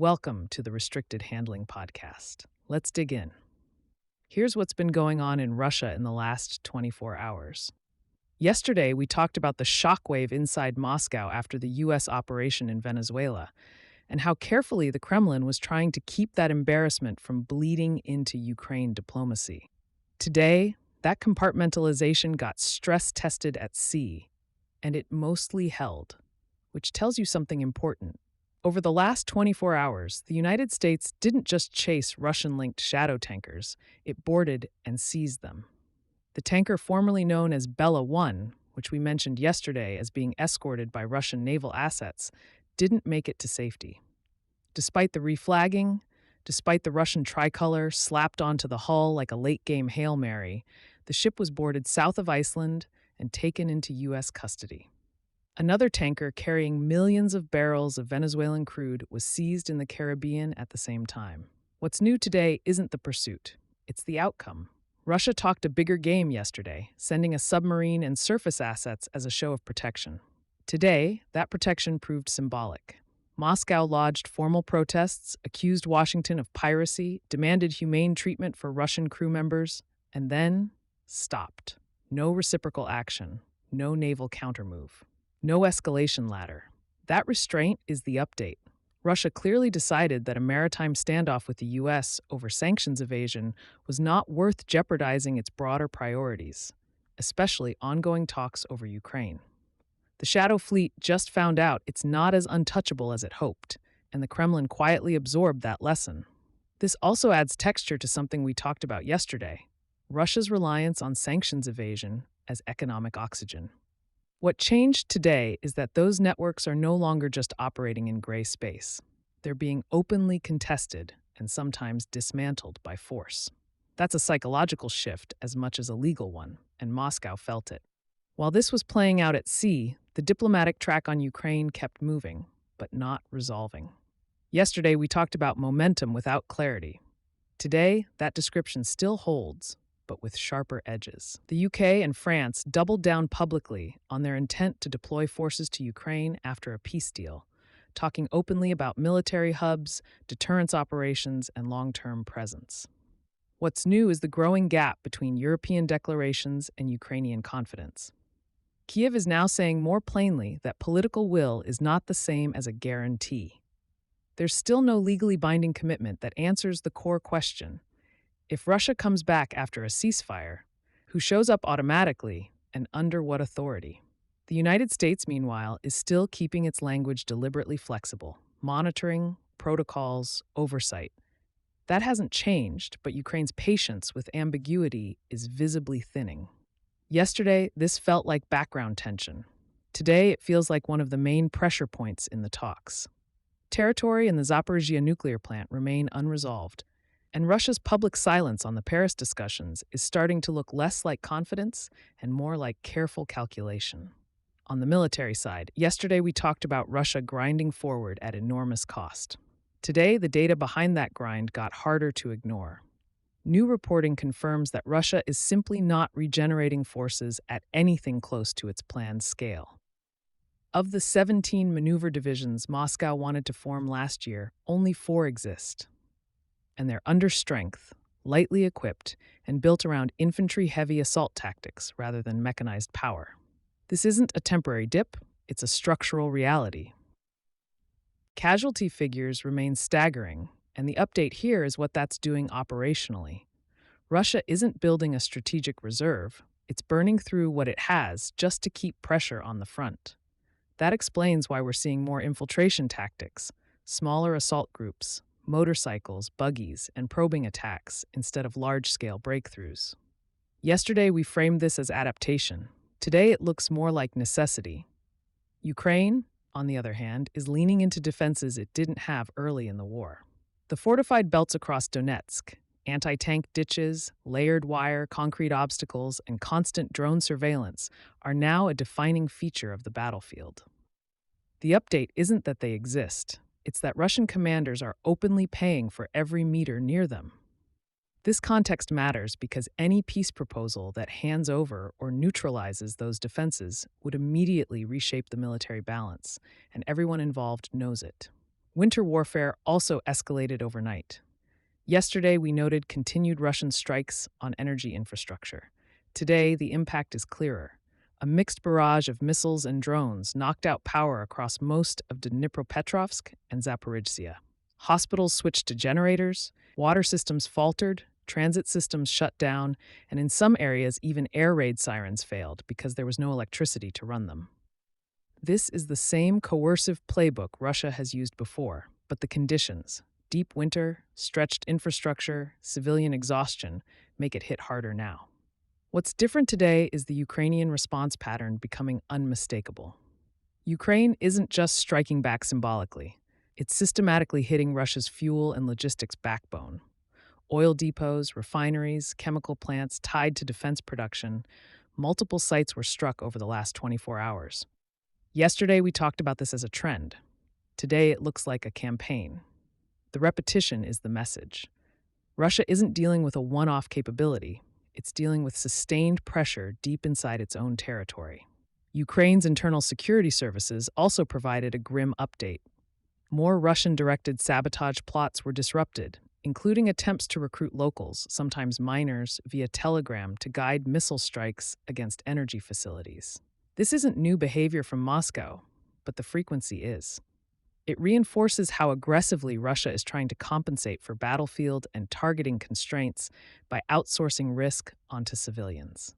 Welcome to the Restricted Handling Podcast. Let's dig in. Here's what's been going on in Russia in the last 24 hours. Yesterday, we talked about the shockwave inside Moscow after the U.S. operation in Venezuela, and how carefully the Kremlin was trying to keep that embarrassment from bleeding into Ukraine diplomacy. Today, that compartmentalization got stress-tested at sea, and it mostly held, which tells you something important. Over the last 24 hours, the United States didn't just chase Russian-linked shadow tankers, it boarded and seized them. The tanker formerly known as Bella 1, which we mentioned yesterday as being escorted by Russian naval assets, didn't make it to safety. Despite the reflagging, despite the Russian tricolor slapped onto the hull like a late-game Hail Mary, the ship was boarded south of Iceland and taken into U.S. custody. Another tanker carrying millions of barrels of Venezuelan crude was seized in the Caribbean at the same time. What's new today isn't the pursuit, it's the outcome. Russia talked a bigger game yesterday, sending a submarine and surface assets as a show of protection. Today, that protection proved symbolic. Moscow lodged formal protests, accused Washington of piracy, demanded humane treatment for Russian crew members, and then stopped. No reciprocal action, no naval countermove. No escalation ladder. That restraint is the update. Russia clearly decided that a maritime standoff with the U.S. over sanctions evasion was not worth jeopardizing its broader priorities, especially ongoing talks over Ukraine. The Shadow Fleet just found out it's not as untouchable as it hoped, and the Kremlin quietly absorbed that lesson. This also adds texture to something we talked about yesterday: Russia's reliance on sanctions evasion as economic oxygen. What changed today is that those networks are no longer just operating in gray space. They're being openly contested and sometimes dismantled by force. That's a psychological shift as much as a legal one, and Moscow felt it. While this was playing out at sea, the diplomatic track on Ukraine kept moving, but not resolving. Yesterday, we talked about momentum without clarity. Today, that description still holds, but with sharper edges. The UK and France doubled down publicly on their intent to deploy forces to Ukraine after a peace deal, talking openly about military hubs, deterrence operations, and long-term presence. What's new is the growing gap between European declarations and Ukrainian confidence. Kiev is now saying more plainly that political will is not the same as a guarantee. There's still no legally binding commitment that answers the core question: if Russia comes back after a ceasefire, who shows up automatically and under what authority? The United States, meanwhile, is still keeping its language deliberately flexible, monitoring, protocols, oversight. That hasn't changed, but Ukraine's patience with ambiguity is visibly thinning. Yesterday, this felt like background tension. Today, it feels like one of the main pressure points in the talks. Territory and the Zaporizhzhia nuclear plant remain unresolved, and Russia's public silence on the Paris discussions is starting to look less like confidence and more like careful calculation. On the military side, yesterday we talked about Russia grinding forward at enormous cost. Today, the data behind that grind got harder to ignore. New reporting confirms that Russia is simply not regenerating forces at anything close to its planned scale. Of the 17 maneuver divisions Moscow wanted to form last year, only 4 exist. And they're under strength, lightly equipped, and built around infantry-heavy assault tactics rather than mechanized power. This isn't a temporary dip, it's a structural reality. Casualty figures remain staggering, and the update here is what that's doing operationally. Russia isn't building a strategic reserve, it's burning through what it has just to keep pressure on the front. That explains why we're seeing more infiltration tactics, smaller assault groups, motorcycles, buggies, and probing attacks instead of large-scale breakthroughs. Yesterday, we framed this as adaptation. Today, it looks more like necessity. Ukraine, on the other hand, is leaning into defenses it didn't have early in the war. The fortified belts across Donetsk, anti-tank ditches, layered wire, concrete obstacles, and constant drone surveillance are now a defining feature of the battlefield. The update isn't that they exist. It's that Russian commanders are openly paying for every meter near them. This context matters because any peace proposal that hands over or neutralizes those defenses would immediately reshape the military balance, and everyone involved knows it. Winter warfare also escalated overnight. Yesterday, we noted continued Russian strikes on energy infrastructure. Today, the impact is clearer. A mixed barrage of missiles and drones knocked out power across most of Dnipropetrovsk and Zaporizhzhia. Hospitals switched to generators, water systems faltered, transit systems shut down, and in some areas, even air raid sirens failed because there was no electricity to run them. This is the same coercive playbook Russia has used before, but the conditions, deep winter, stretched infrastructure, civilian exhaustion, make it hit harder now. What's different today is the Ukrainian response pattern becoming unmistakable. Ukraine isn't just striking back symbolically, it's systematically hitting Russia's fuel and logistics backbone. Oil depots, refineries, chemical plants tied to defense production, multiple sites were struck over the last 24 hours. Yesterday, we talked about this as a trend. Today, it looks like a campaign. The repetition is the message. Russia isn't dealing with a one-off capability. It's dealing with sustained pressure deep inside its own territory. Ukraine's internal security services also provided a grim update. More Russian-directed sabotage plots were disrupted, including attempts to recruit locals, sometimes minors, via telegram to guide missile strikes against energy facilities. This isn't new behavior from Moscow, but the frequency is. It reinforces how aggressively Russia is trying to compensate for battlefield and targeting constraints by outsourcing risk onto civilians.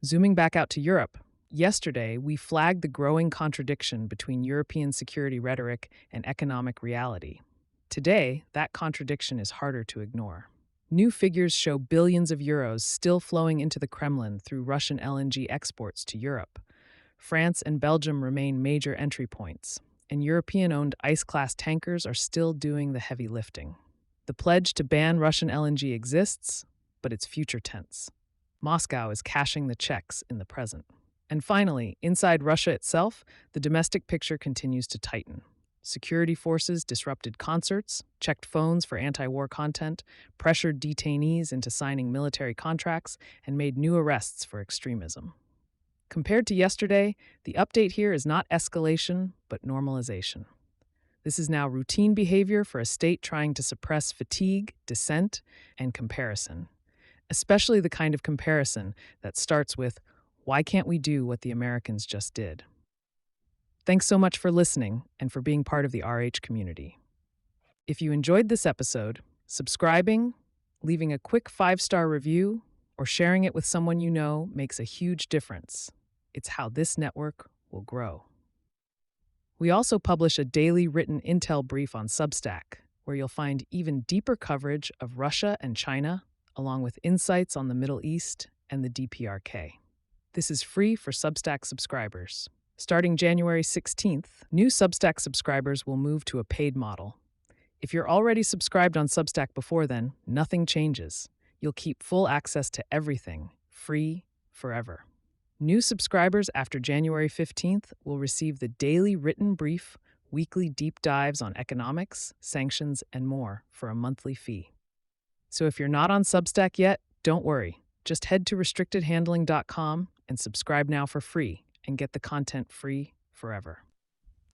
Zooming back out to Europe, yesterday we flagged the growing contradiction between European security rhetoric and economic reality. Today, that contradiction is harder to ignore. New figures show billions of euros still flowing into the Kremlin through Russian LNG exports to Europe. France and Belgium remain major entry points, and European-owned ice-class tankers are still doing the heavy lifting. The pledge to ban Russian LNG exists, but it's future tense. Moscow is cashing the checks in the present. And finally, inside Russia itself, the domestic picture continues to tighten. Security forces disrupted concerts, checked phones for anti-war content, pressured detainees into signing military contracts, and made new arrests for extremism. Compared to yesterday, the update here is not escalation, but normalization. This is now routine behavior for a state trying to suppress fatigue, dissent, and comparison, especially the kind of comparison that starts with, "Why can't we do what the Americans just did?" Thanks so much for listening and for being part of the RH community. If you enjoyed this episode, subscribing, leaving a quick 5-star review, or sharing it with someone you know makes a huge difference. It's how this network will grow. We also publish a daily written intel brief on Substack, where you'll find even deeper coverage of Russia and China, along with insights on the Middle East and the DPRK. This is free for Substack subscribers. Starting January 16th, new Substack subscribers will move to a paid model. If you're already subscribed on Substack before then, nothing changes. You'll keep full access to everything, free, forever. New subscribers after January 15th will receive the daily written brief, weekly deep dives on economics, sanctions, and more for a monthly fee. So if you're not on Substack yet, don't worry. Just head to restrictedhandling.com and subscribe now for free and get the content free forever.